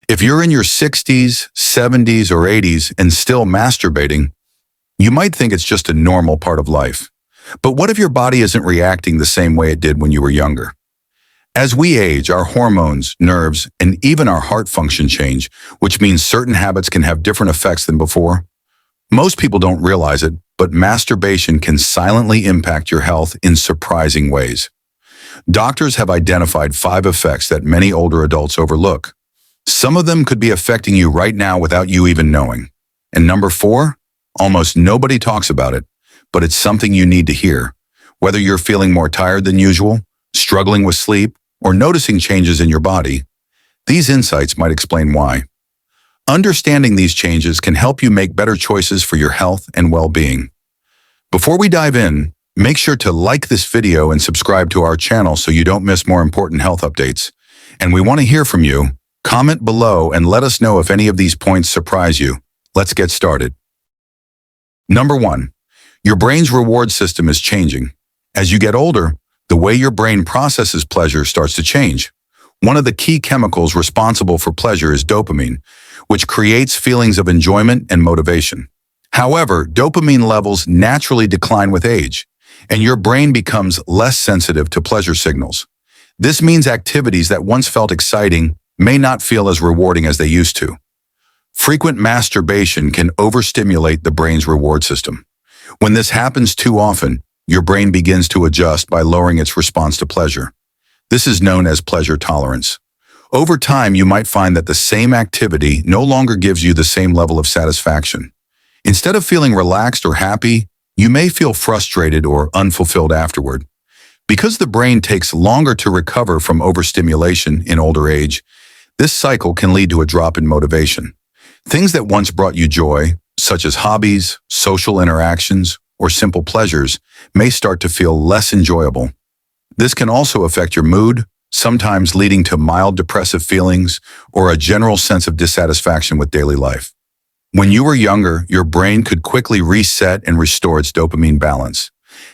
If you're in your 60s, 70s, or 80s and still masturbating, you might think it's just a normal part of life. But what if your body isn't reacting the same way it did when you were younger? As we age, our hormones, nerves, and even our heart function change, which means certain habits can have different effects than before. Most people don't realize it, but masturbation can silently impact your health in surprising ways. Doctors have identified 5 effects that many older adults overlook. Some of them could be affecting you right now without you even knowing. And number 4, almost nobody talks about it, but it's something you need to hear. Whether you're feeling more tired than usual, struggling with sleep, or noticing changes in your body, these insights might explain why. Understanding these changes can help you make better choices for your health and well-being. Before we dive in, make sure to like this video and subscribe to our channel so you don't miss more important health updates. And we want to hear from you. Comment below and let us know if any of these points surprise you. Let's get started. Number 1. Your brain's reward system is changing. As you get older, the way your brain processes pleasure starts to change. One of the key chemicals responsible for pleasure is dopamine, which creates feelings of enjoyment and motivation. However, dopamine levels naturally decline with age, and your brain becomes less sensitive to pleasure signals. This means activities that once felt exciting may not feel as rewarding as they used to. Frequent masturbation can overstimulate the brain's reward system. When this happens too often, your brain begins to adjust by lowering its response to pleasure. This is known as pleasure tolerance. Over time, you might find that the same activity no longer gives you the same level of satisfaction. Instead of feeling relaxed or happy, you may feel frustrated or unfulfilled afterward. Because the brain takes longer to recover from overstimulation in older age, this cycle can lead to a drop in motivation. Things that once brought you joy, such as hobbies, social interactions, or simple pleasures, may start to feel less enjoyable. This can also affect your mood, sometimes leading to mild depressive feelings or a general sense of dissatisfaction with daily life. When you were younger, your brain could quickly reset and restore its dopamine balance.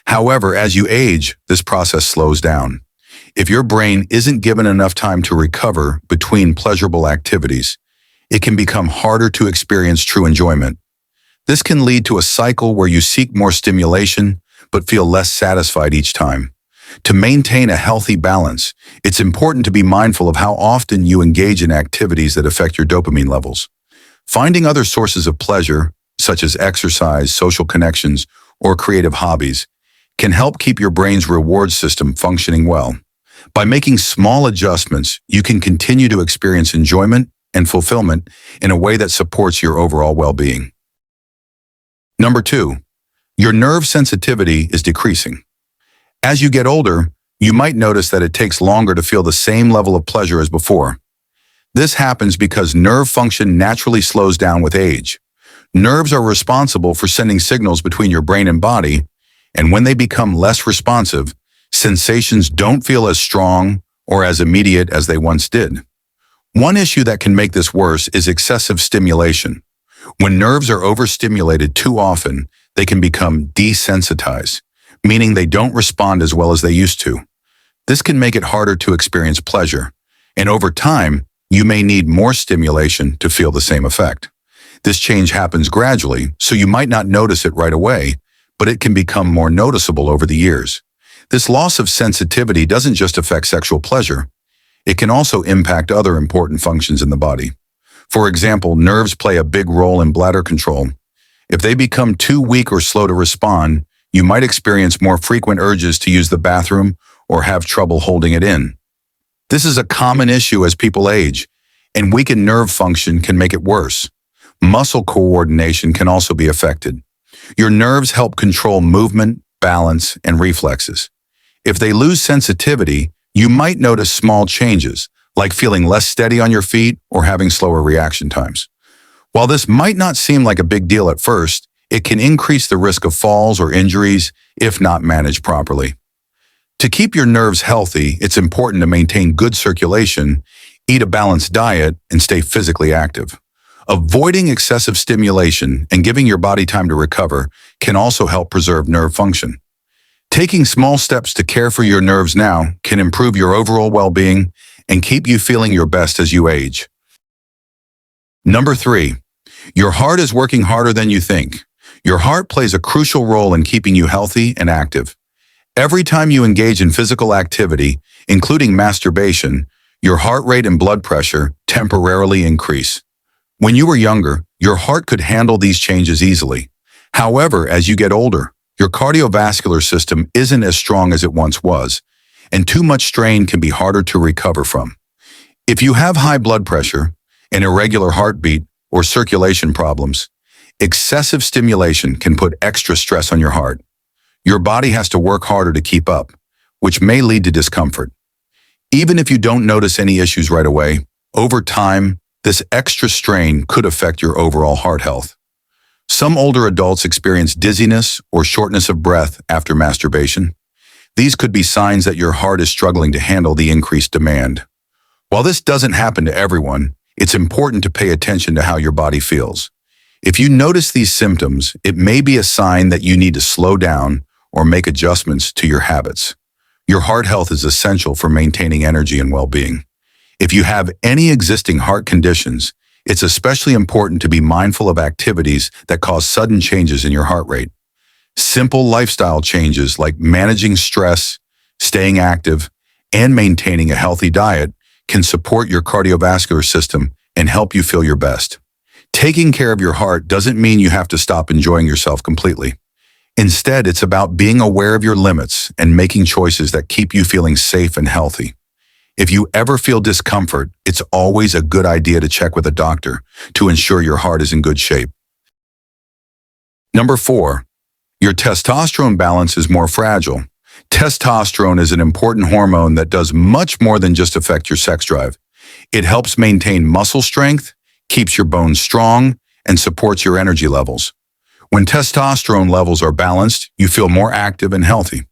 However, as you age, this process slows down. If your brain isn't given enough time to recover between pleasurable activities, it can become harder to experience true enjoyment. This can lead to a cycle where you seek more stimulation but feel less satisfied each time. To maintain a healthy balance, it's important to be mindful of how often you engage in activities that affect your dopamine levels. Finding other sources of pleasure, such as exercise, social connections, or creative hobbies, can help keep your brain's reward system functioning well. By making small adjustments, you can continue to experience enjoyment and fulfillment in a way that supports your overall well-being. Number 2, your nerve sensitivity is decreasing. As you get older, you might notice that it takes longer to feel the same level of pleasure as before. This happens because nerve function naturally slows down with age. Nerves are responsible for sending signals between your brain and body, and when they become less responsive, sensations don't feel as strong or as immediate as they once did. One issue that can make this worse is excessive stimulation. When nerves are overstimulated too often, they can become desensitized, meaning they don't respond as well as they used to. This can make it harder to experience pleasure, and over time, you may need more stimulation to feel the same effect. This change happens gradually, so you might not notice it right away, but it can become more noticeable over the years. This loss of sensitivity doesn't just affect sexual pleasure. It can also impact other important functions in the body. For example, nerves play a big role in bladder control. If they become too weak or slow to respond, you might experience more frequent urges to use the bathroom or have trouble holding it in. This is a common issue as people age, and weakened nerve function can make it worse. Muscle coordination can also be affected. Your nerves help control movement, balance, and reflexes. If they lose sensitivity, you might notice small changes, like feeling less steady on your feet or having slower reaction times. While this might not seem like a big deal at first, it can increase the risk of falls or injuries if not managed properly. To keep your nerves healthy, it's important to maintain good circulation, eat a balanced diet, and stay physically active. Avoiding excessive stimulation and giving your body time to recover can also help preserve nerve function. Taking small steps to care for your nerves now can improve your overall well-being and keep you feeling your best as you age. Number 3, your heart is working harder than you think. Your heart plays a crucial role in keeping you healthy and active. Every time you engage in physical activity, including masturbation, your heart rate and blood pressure temporarily increase. When you were younger, your heart could handle these changes easily. However, as you get older, your cardiovascular system isn't as strong as it once was, and too much strain can be harder to recover from. If you have high blood pressure, an irregular heartbeat, or circulation problems, excessive stimulation can put extra stress on your heart. Your body has to work harder to keep up, which may lead to discomfort. Even if you don't notice any issues right away, over time, this extra strain could affect your overall heart health. Some older adults experience dizziness or shortness of breath after masturbation. These could be signs that your heart is struggling to handle the increased demand. While this doesn't happen to everyone, it's important to pay attention to how your body feels. If you notice these symptoms, it may be a sign that you need to slow down or make adjustments to your habits. Your heart health is essential for maintaining energy and well-being. If you have any existing heart conditions, it's especially important to be mindful of activities that cause sudden changes in your heart rate. Simple lifestyle changes like managing stress, staying active, and maintaining a healthy diet can support your cardiovascular system and help you feel your best. Taking care of your heart doesn't mean you have to stop enjoying yourself completely. Instead, it's about being aware of your limits and making choices that keep you feeling safe and healthy. If you ever feel discomfort, it's always a good idea to check with a doctor to ensure your heart is in good shape. Number 4, your testosterone balance is more fragile. Testosterone is an important hormone that does much more than just affect your sex drive. It helps maintain muscle strength, keeps your bones strong, and supports your energy levels. When testosterone levels are balanced, you feel more active and healthy.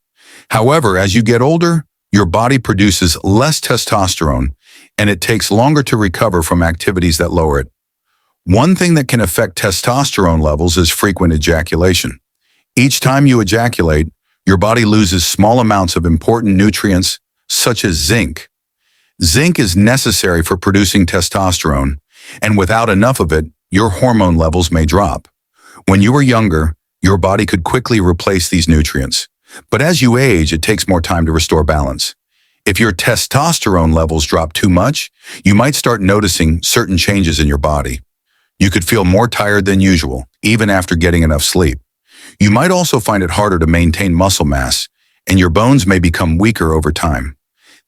However, as you get older, your body produces less testosterone, and it takes longer to recover from activities that lower it. One thing that can affect testosterone levels is frequent ejaculation. Each time you ejaculate, your body loses small amounts of important nutrients, such as zinc. Zinc is necessary for producing testosterone, and without enough of it, your hormone levels may drop. When you were younger, your body could quickly replace these nutrients. But as you age, it takes more time to restore balance. If your testosterone levels drop too much, you might start noticing certain changes in your body. You could feel more tired than usual, even after getting enough sleep. You might also find it harder to maintain muscle mass, and your bones may become weaker over time.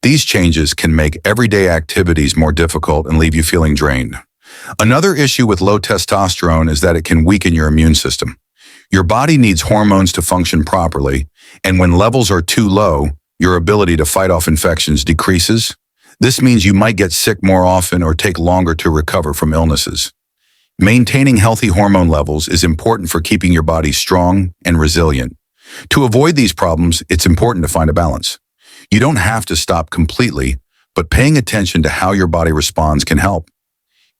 These changes can make everyday activities more difficult and leave you feeling drained. Another issue with low testosterone is that it can weaken your immune system. Your body needs hormones to function properly, and when levels are too low, your ability to fight off infections decreases. This means you might get sick more often or take longer to recover from illnesses. Maintaining healthy hormone levels is important for keeping your body strong and resilient. To avoid these problems, it's important to find a balance. You don't have to stop completely, but paying attention to how your body responds can help.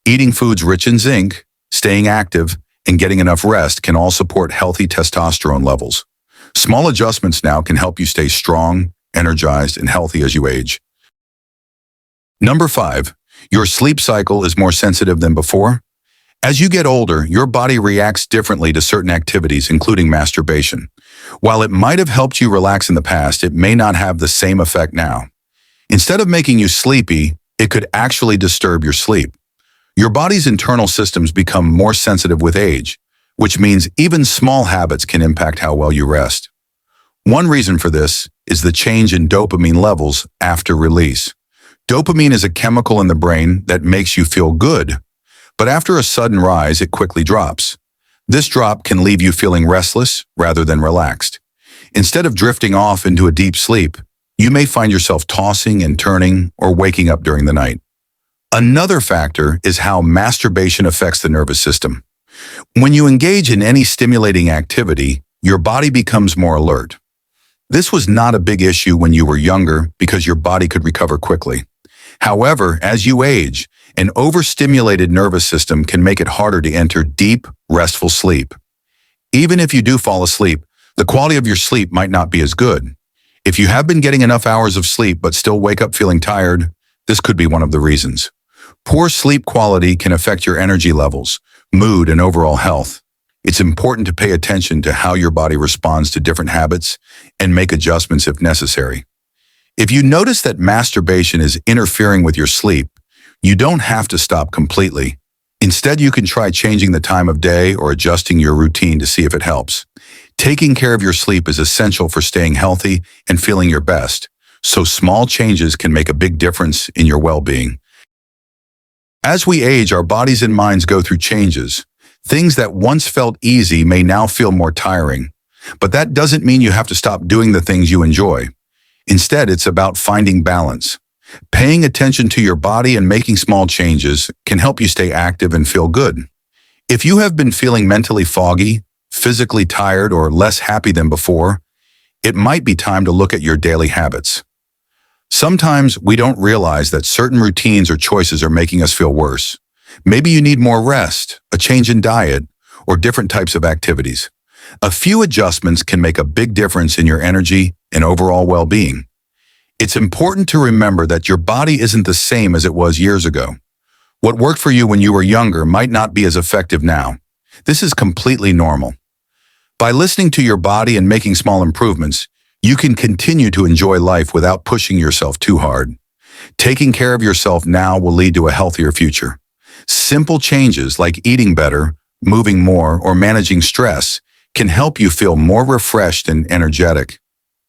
Eating foods rich in zinc, staying active, and getting enough rest can all support healthy testosterone levels. Small adjustments now can help you stay strong, energized, and healthy as you age. Number 5, your sleep cycle is more sensitive than before. As you get older, your body reacts differently to certain activities, including masturbation. While it might have helped you relax in the past, it may not have the same effect now. Instead of making you sleepy, it could actually disturb your sleep. Your body's internal systems become more sensitive with age, which means even small habits can impact how well you rest. One reason for this is the change in dopamine levels after release. Dopamine is a chemical in the brain that makes you feel good, but after a sudden rise, it quickly drops. This drop can leave you feeling restless rather than relaxed. Instead of drifting off into a deep sleep, you may find yourself tossing and turning or waking up during the night. Another factor is how masturbation affects the nervous system. When you engage in any stimulating activity, your body becomes more alert. This was not a big issue when you were younger because your body could recover quickly. However, as you age, an overstimulated nervous system can make it harder to enter deep, restful sleep. Even if you do fall asleep, the quality of your sleep might not be as good. If you have been getting enough hours of sleep but still wake up feeling tired, this could be one of the reasons. Poor sleep quality can affect your energy levels, mood, and overall health. It's important to pay attention to how your body responds to different habits and make adjustments if necessary. If you notice that masturbation is interfering with your sleep, you don't have to stop completely. Instead, you can try changing the time of day or adjusting your routine to see if it helps. Taking care of your sleep is essential for staying healthy and feeling your best, so small changes can make a big difference in your well-being. As we age, our bodies and minds go through changes. Things that once felt easy may now feel more tiring. But that doesn't mean you have to stop doing the things you enjoy. Instead, it's about finding balance. Paying attention to your body and making small changes can help you stay active and feel good. If you have been feeling mentally foggy, physically tired, or less happy than before, it might be time to look at your daily habits. Sometimes we don't realize that certain routines or choices are making us feel worse. Maybe you need more rest, a change in diet, or different types of activities. A few adjustments can make a big difference in your energy and overall well-being. It's important to remember that your body isn't the same as it was years ago. What worked for you when you were younger might not be as effective now. This is completely normal. By listening to your body and making small improvements, you can continue to enjoy life without pushing yourself too hard. Taking care of yourself now will lead to a healthier future. Simple changes like eating better, moving more, or managing stress can help you feel more refreshed and energetic.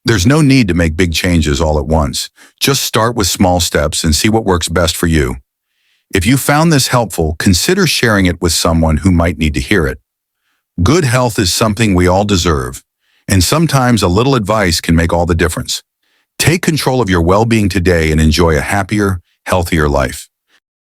There's no need to make big changes all at once. Just start with small steps and see what works best for you. If you found this helpful, consider sharing it with someone who might need to hear it. Good health is something we all deserve, and sometimes a little advice can make all the difference. Take control of your well-being today and enjoy a happier, healthier life.